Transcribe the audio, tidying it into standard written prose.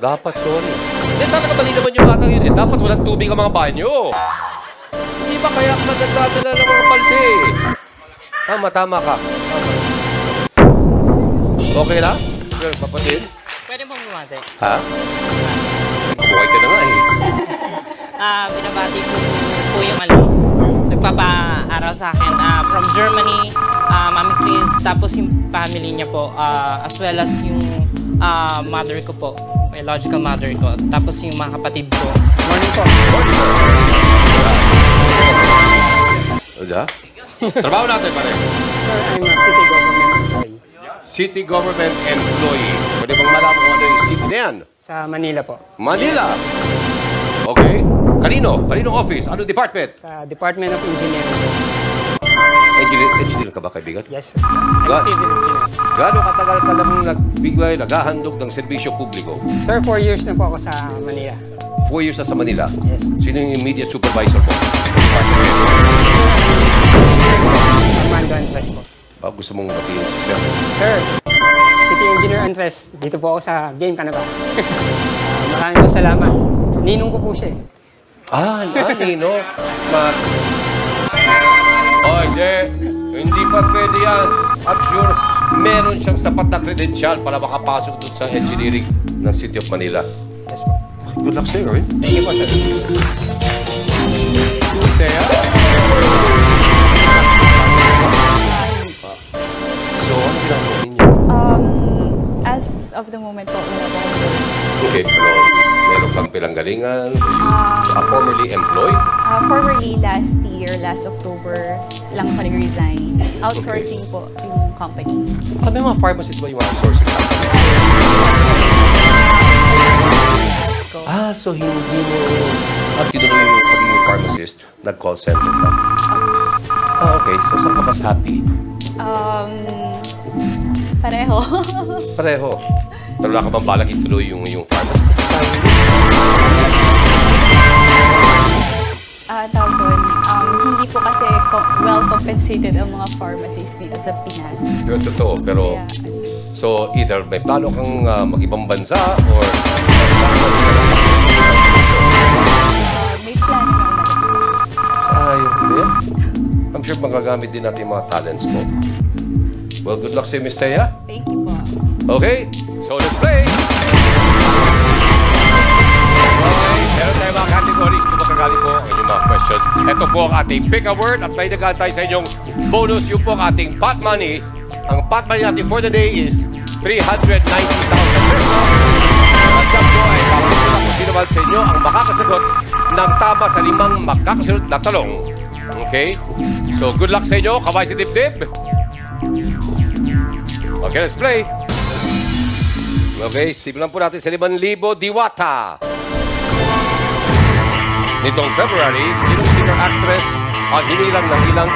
Dapat, sorry. Hindi, talaga mali naman yung batang yun eh. Dapat walang tubig ang mga banyo. Hindi ba kaya nagdadala ng mga balde? Tama ka. Okay na? Sir, kapatid? Pwede pong bumati. Ha? Kabuhay ka na nga eh. Binabati ko po yung nagpapaaral sa akin from Germany, Mami Chris, tapos yung family niya po, as well as yung mother ko po, biological mother ko, tapos yung mga kapatid ko. Morning po. Oda? Trabaho natin pare. Sir, I'm a city government employee. City government employee. Pwede bang malaman kung ano yung city na yan? Sa Manila po. Manila. Okay. Kanino? Kaninong office? Anong department? Sa Department of Engineering. Engineer ka ba, kaibigan? Yes, sir. I'm a civil engineer. Gaano katagal ka namang naghahandog ng serbisyo publiko? Sir, 4 years na po ako sa Manila. 4 years na sa Manila? Yes. Sino yung immediate supervisor mo? Armando Andres po. Gusto mong batiin si Sir? Sir, City Engineer Andres, dito po ako sa game ka na ba? Maraming po salamat. Ninong ko po siya eh. Nino. Hindi pa pwede yan. I'm sure meron siyang sapat na credential para makapasok doon sa engineering ng City of Manila. Yes po. Good luck sa'yo, eh? Thank you po, sir. Thea? So, ano ginagawa ninyo? As of the moment po, wala po akong work. Okay, pero meron kang pinanggalingan? Formerly employed? Formerly, last October lang pa nag-resign. Outsourcing po yung company. May mga pharmacist ba yung outsourcing company? So hindi mo... tinuloy yung pagiging pharmacist, nag-call center ka? Okay. So, saan ka mas happy? Pareho. Pareho. Pero wala ka bang balak ituloy yung pharmacist? Tawag doon, hindi po kasi well-compensated ang mga pharmacists dito sa Pinas. Pero totoo. Pero, Kaya, so either may plano kang mag-ibang bansa or... may plano na umalis. Hindi. I'm sure magagamit din natin yung mga talents mo. Well, good luck sa'yo, Miss Thea. Thank you po. Okay, so let's play! Okay, meron tayo mga categories kung makagaling po ang inyong mga questions. Ito po ang ating pick a word at may nagantay sa inyong bonus. Yung po ang ating pot money. Ang pot money natin for the day is 390,000 pesos. At yan po ay papagulat kung sino man sa inyo ang makakasagot ng tama sa 5 magkakasunod na talong. Okay? So, good luck sa inyo. Kaway si Dibdib. Okay, let's play. Okay, simulan po natin sa 5,000 diwata. Nitong February, sinong singer actress ang hinilang ng ilang